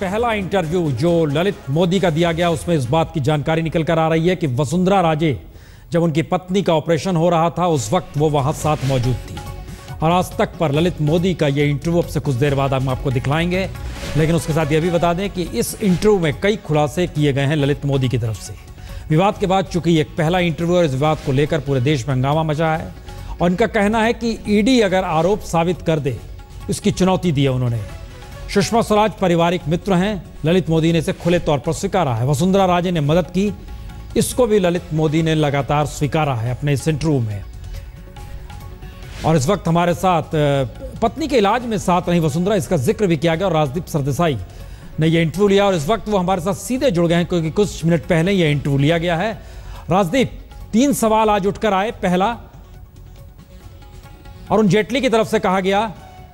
पहला इंटरव्यू जो ललित मोदी का दिया गया उसमें इस बात की जानकारी निकल कर आ रही है कि वसुंधरा राजे जब उनकी पत्नी का ऑपरेशन हो रहा था उस वक्त वो वहां साथ मौजूद थी। और आज तक पर ललित मोदी का ये इंटरव्यू अब से कुछ देर बाद हम आपको दिखलाएंगे, लेकिन उसके साथ यह भी बता दें कि इस इंटरव्यू में कई खुलासे किए गए हैं ललित मोदी की तरफ से। विवाद के बाद चूंकि एक पहला इंटरव्यू और इस विवाद को लेकर पूरे देश में हंगामा मचा है और उनका कहना है कि ईडी अगर आरोप साबित कर दे, इसकी चुनौती दी है उन्होंने। सुषमा स्वराज पारिवारिक मित्र हैं, ललित मोदी ने इसे खुले तौर पर स्वीकारा है। वसुंधरा राजे ने मदद की, इसको भी ललित मोदी ने लगातार स्वीकारा है अपने इस इंटरव्यू में। और इस वक्त हमारे साथ पत्नी के इलाज में साथ रही वसुंधरा, इसका जिक्र भी किया गया और राजदीप सरदेसाई ने यह इंटरव्यू लिया और इस वक्त वो हमारे साथ सीधे जुड़ गए हैं क्योंकि कुछ मिनट पहले यह इंटरव्यू लिया गया है। राजदीप, 3 सवाल आज उठकर आए। पहला, अरुण जेटली की तरफ से कहा गया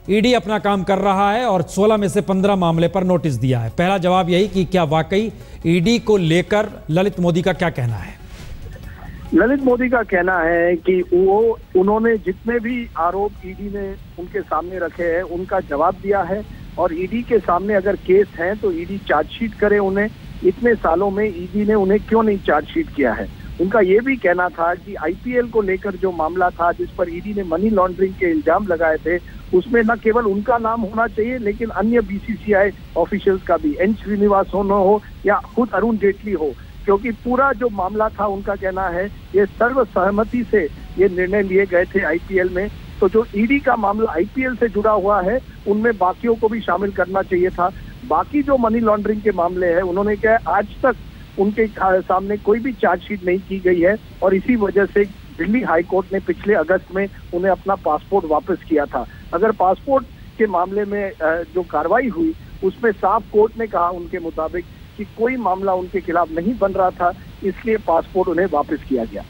ईडी अपना काम कर रहा है और 16 में से 15 मामले पर नोटिस दिया है। पहला जवाब यही कि क्या वाकई ईडी को लेकर ललित मोदी का क्या कहना है? ललित मोदी का कहना है कि उन्होंने जितने भी आरोप ईडी ने उनके सामने रखे हैं उनका जवाब दिया है और ईडी के सामने अगर केस है तो ईडी चार्जशीट करे उन्हें। इतने सालों में ईडी ने उन्हें क्यों नहीं चार्जशीट किया है? उनका ये भी कहना था कि आईपीएल को लेकर जो मामला था जिस पर ईडी ने मनी लॉन्ड्रिंग के इल्जाम लगाए थे उसमें न केवल उनका नाम होना चाहिए लेकिन अन्य बीसीसीआई ऑफिशियल्स का भी, एन श्रीनिवास हो या खुद अरुण जेटली हो, क्योंकि पूरा जो मामला था उनका कहना है ये सर्वसहमति से ये निर्णय लिए गए थे आईपीएल में। तो जो ईडी का मामला आईपीएल से जुड़ा हुआ है उनमें बाकियों को भी शामिल करना चाहिए था। बाकी जो मनी लॉन्ड्रिंग के मामले हैं उन्होंने कहा आज तक उनके सामने कोई भी चार्जशीट नहीं की गई है और इसी वजह से दिल्ली हाई कोर्ट ने पिछले अगस्त में उन्हें अपना पासपोर्ट वापस किया था। अगर पासपोर्ट के मामले में जो कार्रवाई हुई उसमें साफ कोर्ट ने कहा उनके मुताबिक कि कोई मामला उनके खिलाफ नहीं बन रहा था, इसलिए पासपोर्ट उन्हें वापस किया गया।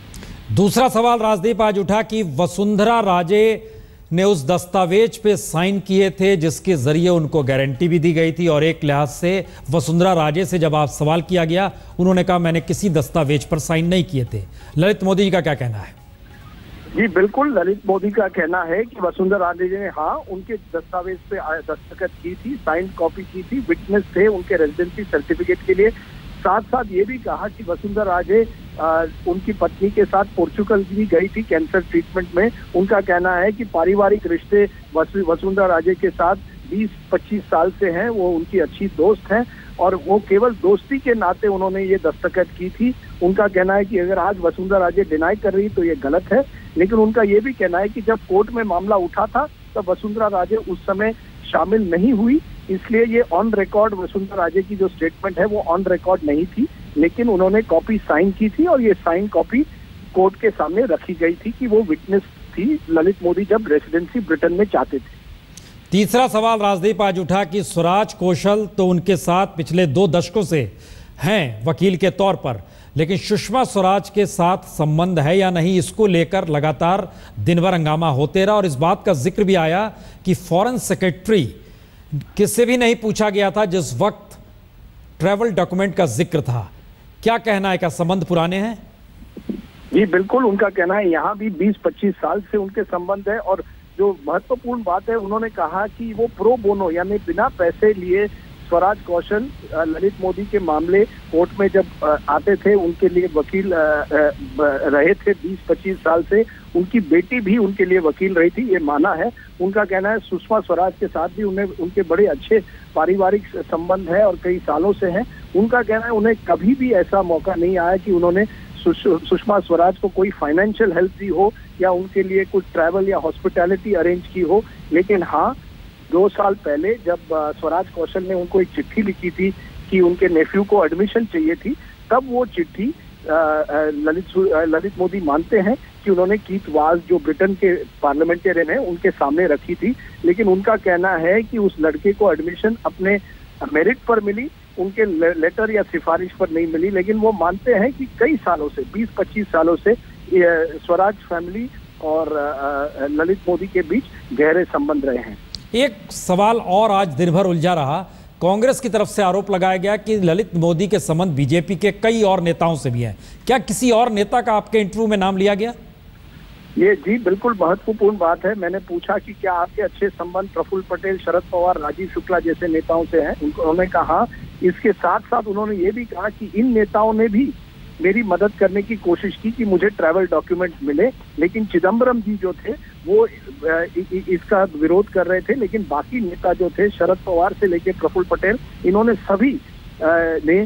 दूसरा सवाल राजदीप आज उठा कि वसुंधरा राजे ने उस दस्तावेज पे साइन किए थे जिसके जरिए उनको गारंटी भी दी गई थी और एक लिहाज से वसुंधरा राजे से जब आप सवाल किया गया उन्होंने कहा मैंने किसी दस्तावेज पर साइन नहीं किए थे। ललित मोदी जी का क्या कहना है? जी बिल्कुल, ललित मोदी का कहना है कि वसुंधरा राजे ने हाँ उनके दस्तावेज पे दस्तखत की थी, साइन कॉपी की थी, विटनेस थे उनके रेजिडेंसी सर्टिफिकेट के लिए। साथ साथ ये भी कहा कि वसुंधरा राजे उनकी पत्नी के साथ पोर्चुगल भी गई थी कैंसर ट्रीटमेंट में। उनका कहना है कि पारिवारिक रिश्ते वसुंधरा राजे के साथ 20-25 साल से हैं, वो उनकी अच्छी दोस्त हैं और वो केवल दोस्ती के नाते उन्होंने ये दस्तखत की थी। उनका कहना है कि अगर आज वसुंधरा राजे डिनाई कर रही तो ये गलत है, लेकिन उनका ये भी कहना है कि जब कोर्ट में मामला उठा था तब वसुंधरा राजे उस समय शामिल नहीं हुई, इसलिए ये ऑन रिकॉर्ड वसुंधरा राजे की जो स्टेटमेंट है वो ऑन रिकॉर्ड नहीं थी, लेकिन उन्होंने कॉपी साइन की थी और ये साइन कॉपी कोर्ट के सामने रखी गई थी कि वो विटनेस थी ललित मोदी जब रेसिडेंसी ब्रिटेन में चाहते थे। तीसरा सवाल राजदीप आज उठा कि स्वराज कौशल तो उनके साथ पिछले 2 दशकों से हैं वकील के तौर पर, लेकिन सुषमा स्वराज के साथ संबंध है या नहीं, इसको लेकर लगातार दिन भर हंगामा होते रहा और इस बात का जिक्र भी आया कि फॉरेन सेक्रेटरी किससे भी नहीं पूछा गया था जिस वक्त ट्रैवल डॉक्यूमेंट का जिक्र था। क्या कहना है, क्या संबंध पुराने हैं? जी बिल्कुल, उनका कहना है यहाँ भी 20-25 साल से उनके संबंध है और जो महत्वपूर्ण बात है उन्होंने कहा कि वो प्रो बोनो यानी बिना पैसे लिए स्वराज कौशल ललित मोदी के मामले कोर्ट में जब आते थे उनके लिए वकील रहे थे 20-25 साल से। उनकी बेटी भी उनके लिए वकील रही थी, ये माना है। उनका कहना है सुषमा स्वराज के साथ भी उनके बड़े अच्छे पारिवारिक संबंध है और कई सालों से हैं। उनका कहना है उन्हें कभी भी ऐसा मौका नहीं आया कि उन्होंने सुषमा स्वराज को कोई फाइनेंशियल हेल्प दी हो या उनके लिए कुछ ट्रैवल या हॉस्पिटैलिटी अरेंज की हो, लेकिन हाँ 2 साल पहले जब स्वराज कौशल ने उनको एक चिट्ठी लिखी थी कि उनके नेफ्यू को एडमिशन चाहिए थी, तब वो चिट्ठी ललित मोदी मानते हैं कि उन्होंने कीथ वाज जो ब्रिटेन के पार्लियामेंटेरियन हैं उनके सामने रखी थी, लेकिन उनका कहना है कि उस लड़के को एडमिशन अपने मेरिट पर मिली, उनके लेटर या सिफारिश पर नहीं मिली। लेकिन वो मानते हैं कि कई सालों से 20-25 सालों से स्वराज फैमिली और ललित मोदी के बीच गहरे संबंध रहे हैं। एक सवाल और आज दिन भर उलझा रहा, कांग्रेस की तरफ से आरोप लगाया गया कि ललित मोदी के संबंध बीजेपी के कई और नेताओं से भी हैं। क्या किसी और नेता का आपके इंटरव्यू में नाम लिया गया? ये जी बिल्कुल महत्वपूर्ण बात है। मैंने पूछा कि क्या आपके अच्छे संबंध प्रफुल्ल पटेल, शरद पवार, राजीव शुक्ला जैसे नेताओं से हैं? उन्होंने कहा, इसके साथ साथ उन्होंने ये भी कहा कि इन नेताओं ने भी मेरी मदद करने की कोशिश की कि मुझे ट्रैवल डॉक्यूमेंट मिले, लेकिन चिदम्बरम जी जो थे वो इसका विरोध कर रहे थे। लेकिन बाकी नेता जो थे, शरद पवार से लेकर प्रफुल्ल पटेल, इन्होंने सभी ने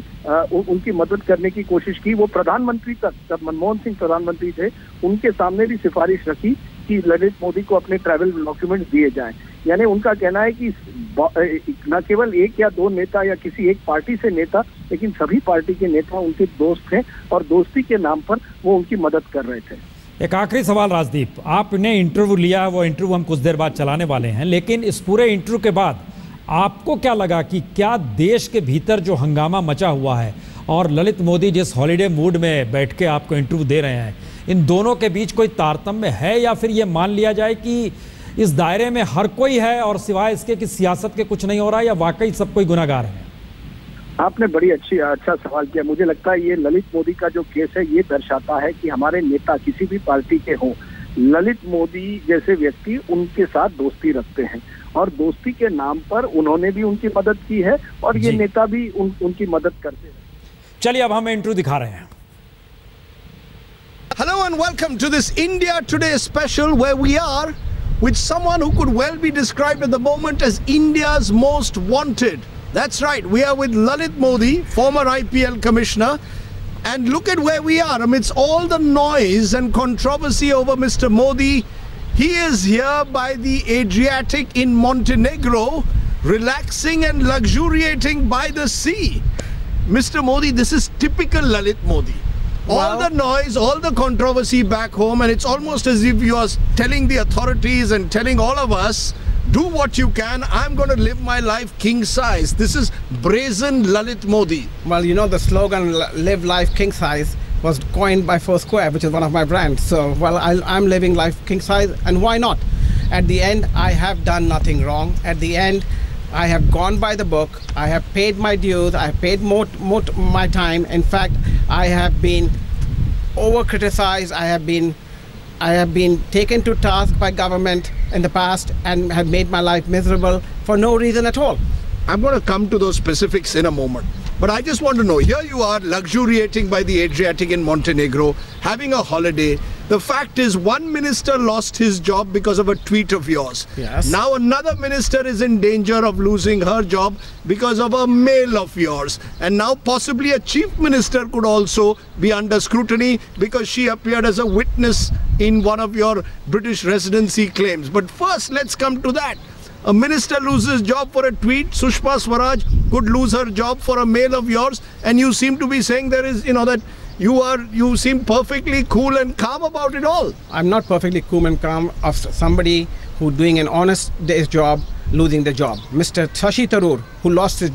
उनकी मदद करने की कोशिश की। वो प्रधानमंत्री तक, जब मनमोहन सिंह प्रधानमंत्री थे, उनके सामने भी सिफारिश रखी कि ललित मोदी को अपने ट्रैवल डॉक्यूमेंट दिए जाएं। यानी उनका कहना है कि न केवल एक या दो नेता या किसी एक पार्टी से नेता, लेकिन सभी पार्टी के नेता उनके दोस्त हैं और दोस्ती के नाम पर वो उनकी मदद कर रहे थे। एक आखिरी सवाल राजदीप, आपने इंटरव्यू लिया, वो इंटरव्यू हम कुछ देर बाद चलाने वाले हैं, लेकिन इस पूरे इंटरव्यू के बाद आपको क्या लगा कि क्या देश के भीतर जो हंगामा मचा हुआ है और ललित मोदी जिस हॉलिडे मूड में बैठ के आपको इंटरव्यू दे रहे हैं, इन दोनों के बीच कोई तारतम्य है, या फिर ये मान लिया जाए कि इस दायरे में हर कोई है और सिवाय इसके कि सियासत के कुछ नहीं हो रहा है, या वाकई सब कोई गुनाहगार है? आपने बड़ी अच्छा सवाल किया। मुझे लगता है ये ललित मोदी का जो केस है ये दर्शाता है कि हमारे नेता किसी भी पार्टी के हों, ललित मोदी जैसे व्यक्ति उनके साथ दोस्ती रखते हैं और दोस्ती के नाम पर उन्होंने भी उनकी मदद की है और ये नेता भी उनकी मदद करते हैं। चलिए अब हम इंटरव्यू दिखा रहे हैं। Hello and welcome to this India Today special where we are with someone who could well be described at the moment as India's most wanted. That's right, we are with Lalit Modi, former IPL commissioner, and look at where we are amidst all the noise and controversy over Mr. Modi. He is here by the Adriatic in Montenegro, relaxing and luxuriating by the sea. Mr. Modi, this is typical Lalit Modi. All the noise, all the controversy back home, and it's almost as if you are telling the authorities and telling all of us, do what you can, I'm going to live my life king size. This is brazen Lalit Modi. Well, you know, the slogan live life king size was coined by Foursquare, which is one of my brands. So, well, I'm living life king size, and why not? At the end, I have done nothing wrong. At the end, I have gone by the book. I have paid my dues. I have paid more my time. In fact, I have been over-criticized. I have been taken to task by government in the past and have made my life miserable for no reason at all. I'm going to come to those specifics in a moment. But I just want to know, here you are luxuriating by the Adriatic in Montenegro, having a holiday. The fact is, one minister lost his job because of a tweet of yours. Yes. Now another minister is in danger of losing her job because of a mail of yours. And now possibly a chief minister could also be under scrutiny because she appeared as a witness in one of your British residency claims. But first, let's come to that. A minister loses job for a tweet. Sushma Swaraj could lose her job for a mail of yours, and you seem to be saying there is, that you seem perfectly cool and calm about it all. I'm not perfectly cool and calm of somebody who doing an honest day's job losing the job. Mr. Shashi Tharoor, who lost his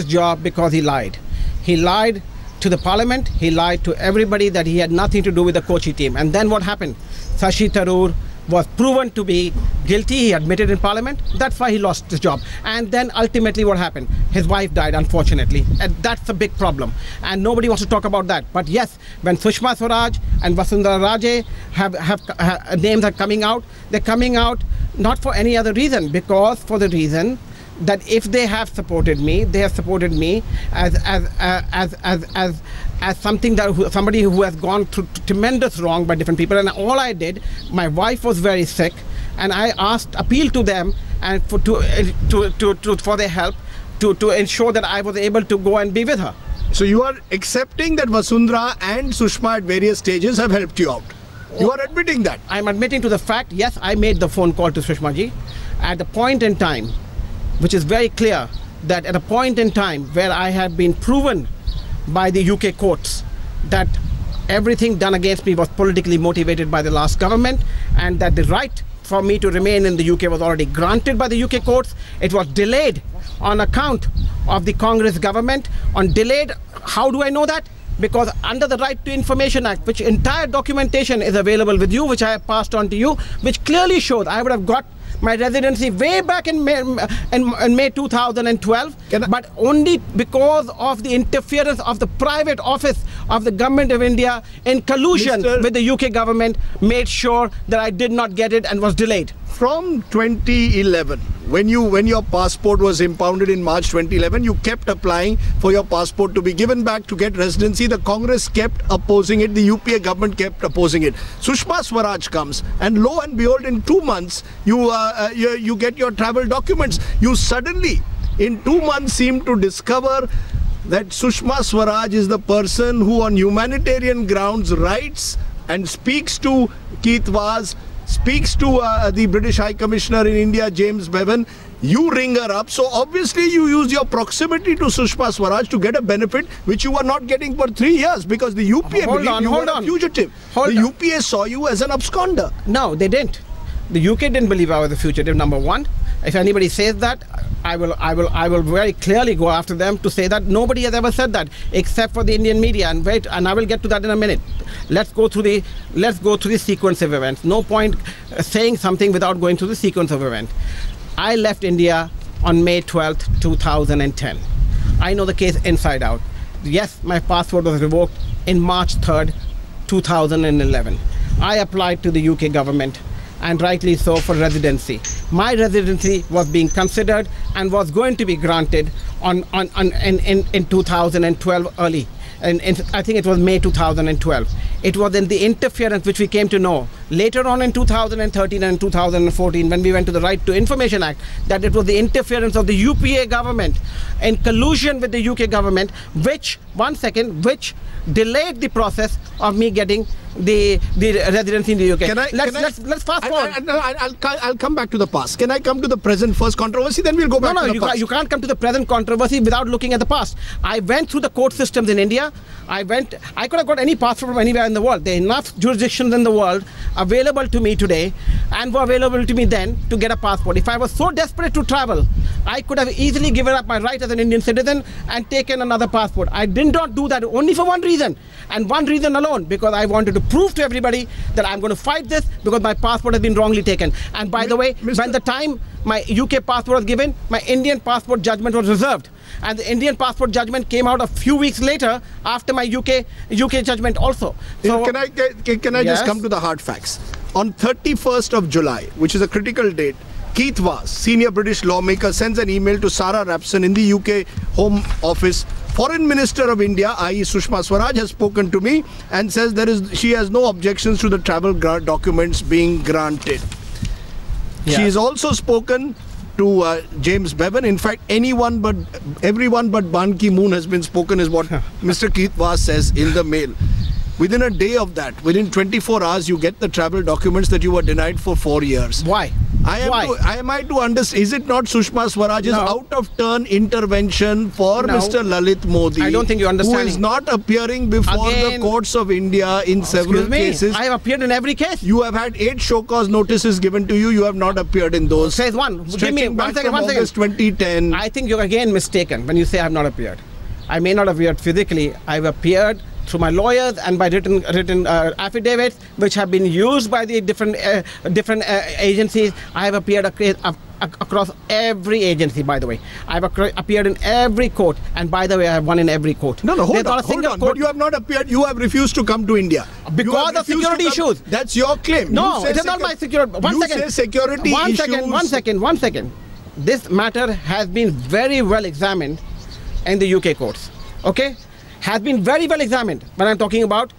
job because he lied. He lied to the parliament. He lied to everybody that he had nothing to do with the Kochi team. And then what happened? Shashi Tharoor was proven to be guilty. He admitted in parliament. That's why he lost his job. And then ultimately what happened? His wife died, unfortunately. And that's a big problem. And nobody wants to talk about that. But yes, when Sushma Swaraj and Vasundhara Raje have names are coming out, they're coming out not for any other reason, because for the reason that if they have supported me, they have supported me as somebody who has gone through tremendous wrong by different people. And all I did, my wife was very sick, and I appealed to them and for their help to ensure that I was able to go and be with her. So you are accepting that Vasundhara and Sushma at various stages have helped you out. You are admitting that. I'm admitting to the fact, yes, I made the phone call to Sushma ji at a point in time, which is very clear, that at a point in time where I have been proven by the UK courts that everything done against me was politically motivated by the last government, and that the right for me to remain in the UK was already granted by the UK courts. It was delayed on account of the Congress government. How do I know that? Because under the Right to Information Act, which entire documentation is available with you, which I have passed on to you, which clearly shows I would have got my residency way back in May 2012, but only because of the interference of the private office of the government of India in collusion with the UK government made sure that I did not get it and was delayed. From 2011, when your passport was impounded in March 2011, you kept applying for your passport to be given back to get residency. The Congress kept opposing it. The UPA government kept opposing it. Sushma Swaraj comes, and lo and behold, in 2 months, you get your travel documents. You suddenly, in 2 months, seem to discover that Sushma Swaraj is the person who, on humanitarian grounds, writes and speaks to Keith Vaz, speaks to the British High Commissioner in India, James Bevan. You ring her up. So obviously you use your proximity to Sushma Swaraj to get a benefit which you were not getting for 3 years, because the UPA believed you were a fugitive. The UPA saw you as an absconder. No, they didn't. The UK didn't believe I was a fugitive, number one. If anybody says that, I will very clearly go after them to say that nobody has ever said that except for the Indian media. And wait, and I will get to that in a minute. Let's go through the sequence of events. No point saying something without going through the sequence of events. I left India on May 12th, 2010. I know the case inside out. Yes, my passport was revoked in March 3rd, 2011. I applied to the UK government, and rightly so, for residency. My residency was being considered and was going to be granted in 2012 early. And I think it was May 2012. It was in the interference which we came to know later on in 2013 and 2014 when we went to the Right to Information Act, that it was the interference of the UPA government in collusion with the UK government, which delayed the process of me getting the residency in the UK. Let's fast forward. I'll come back to the past. Can I come to the present first controversy? Then we'll go back to the past. You can't come to the present controversy without looking at the past. I went through the court systems in India. I could have got any passport from anywhere in the world. There are enough jurisdictions in the world available to me today and were available to me then to get a passport. If I was so desperate to travel, I could have easily given up my right as an Indian citizen and taken another passport. I did not do that only for one reason, and one reason alone, because I wanted to prove to everybody that I'm going to fight this because my passport has been wrongly taken. And by the way, when the time my UK passport was given, my Indian passport judgment was reserved. And the Indian passport judgment came out a few weeks later after my UK judgment also. So can I just come to the hard facts? On 31st of July, which is a critical date, Keith Vaz, senior British lawmaker, sends an email to Sarah Rapson in the UK Home Office. Foreign Minister of India, i.e. Sushma Swaraj, has spoken to me and says she has no objections to the travel documents being granted. Yeah. She has also spoken to James Bevan. In fact, everyone but Ban Ki-moon has been spoken, is what Mr. Keith Vaz says in the mail. Within a day of that, within 24 hours, you get the travel documents that you were denied for 4 years. Why? Am I to understand? Is it not Sushma Swaraj's out-of-turn intervention for Mr. Lalit Modi? I don't think you understand. Who is not appearing before the courts of India in several cases. I have appeared in every case. You have had 8 show cause notices given to you. You have not appeared in those. Says one. Give me 1 second. August 2010. I think you're again mistaken when you say I have not appeared. I may not have appeared physically. I've appeared through my lawyers and by written affidavits which have been used by the different agencies. I have appeared across every agency, by the way. I've appeared in every court, and by the way, I have won in every court. No, hold on. But you have not appeared. You have refused to come to India because of security issues. That's your claim. No, it is not my security. One second. This matter has been very well examined in the UK courts. Okay, has been very well examined. When I'm talking about,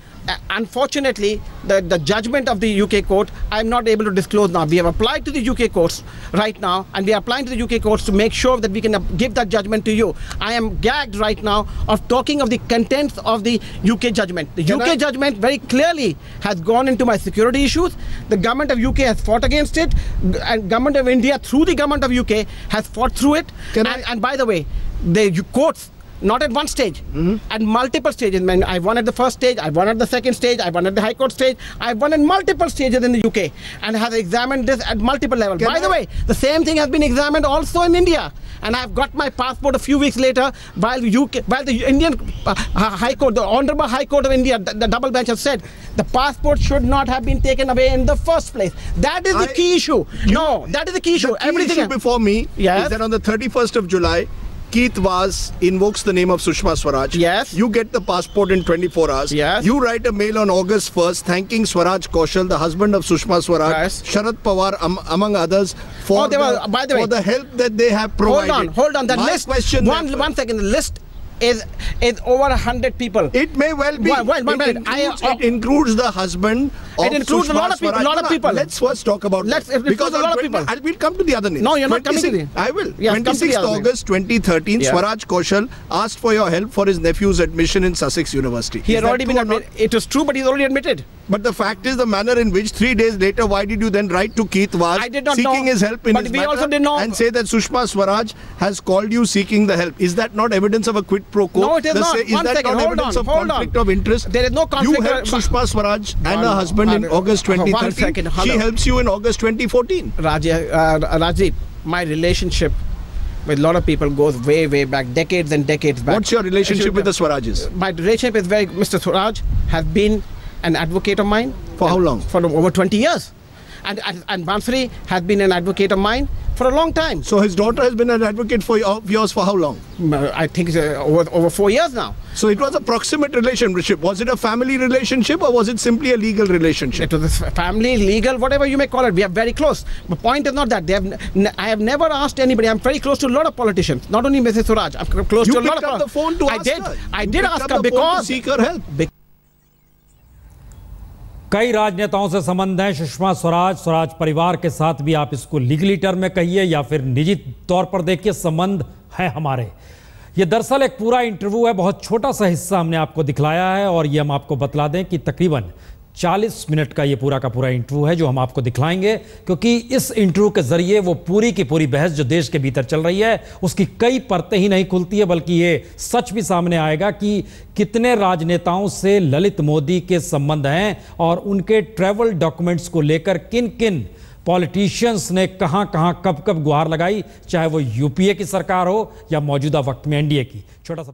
unfortunately, the judgment of the UK court, I'm not able to disclose now. We have applied to the UK courts right now, and we are applying to the UK courts to make sure that we can give that judgment to you. I am gagged right now of talking of the contents of the UK judgment. The UK judgment very clearly has gone into my security issues. The government of UK has fought against it, and government of India through the government of UK has fought through it. And by the way, the courts, not at one stage, at multiple stages. I won at the first stage, I won at the second stage, I won at the High Court stage, I won at multiple stages in the UK and have examined this at multiple levels. By the way, the same thing has been examined also in India, and I've got my passport a few weeks later while the Indian High Court, the Honorable High Court of India, the double bench has said the passport should not have been taken away in the first place. That is the key issue. That is the key issue. Everything issue before me is that on the 31st of July, Keith Vaz invokes the name of Sushma Swaraj. Yes. You get the passport in 24 hours. Yes. You write a mail on August 1st thanking Swaraj Kaushal, the husband of Sushma Swaraj, Yes. Sharad Pawar, among others, for, by the way, for the help that they have provided. Hold on. That My list. question One second. The list is over 100 people. It may well be. It includes the husband of It includes Sushma a lot of people. Swaraj. Lot of people. Let's first talk about It includes because a lot of people. We'll come to the other names. No, you're not coming to the. I will. Yes, 26th August 2013, Yeah. Swaraj Kaushal asked for your help for his nephew's admission in Sussex University. He had already been admitted. It was true, but he's already admitted. But the fact is, the manner in which 3 days later, why did you then write to Keith Vaz I did not seeking know, his help in but his we matter also didn't know. and say that Sushma Swaraj has called you seeking the help? Is that not evidence of a quid pro quo? No, it is not. Is One that second, not hold evidence on, of hold conflict on. of interest? There is no conflict. You helped Sushma Swaraj and her husband in August 2013. She helps you in August 2014. Rajiv, my relationship with a lot of people goes way, way back, decades and decades back. What's your relationship with the Swarajes? My relationship is very. Mr. Swaraj has been an advocate of mine. For how long? For over 20 years. And Bansuri has been an advocate of mine for a long time. So his daughter has been an advocate of yours for how long? I think over 4 years now. So it was a proximate relationship. Was it a family relationship or was it simply a legal relationship? It was a family, legal, whatever you may call it. We are very close. The point is not that. I have never asked anybody. I'm very close to a lot of politicians. Not only Mrs. Swaraj. I'm close to a lot of. You picked up the phone to ask her. I did ask her because to seek her help. कई राजनेताओं से संबंध हैं सुषमा स्वराज परिवार के साथ भी। आप इसको लीगली टर्म में कहिए या फिर निजी तौर पर देखिए, संबंध है हमारे। ये दरअसल एक पूरा इंटरव्यू है, बहुत छोटा सा हिस्सा हमने आपको दिखलाया है और ये हम आपको बतला दें कि तकरीबन 40 मिनट का ये पूरा का पूरा इंटरव्यू है जो हम आपको दिखलाएंगे, क्योंकि इस इंटरव्यू के जरिए वो पूरी की पूरी बहस जो देश के भीतर चल रही है उसकी कई परतें ही नहीं खुलती है, बल्कि ये सच भी सामने आएगा कि कितने राजनेताओं से ललित मोदी के संबंध हैं और उनके ट्रैवल डॉक्यूमेंट्स को लेकर किन किन पॉलिटिशियंस ने कहां कहां कब कब गुहार लगाई, चाहे वो यूपीए की सरकार हो या मौजूदा वक्त में एनडीए की। छोटा सा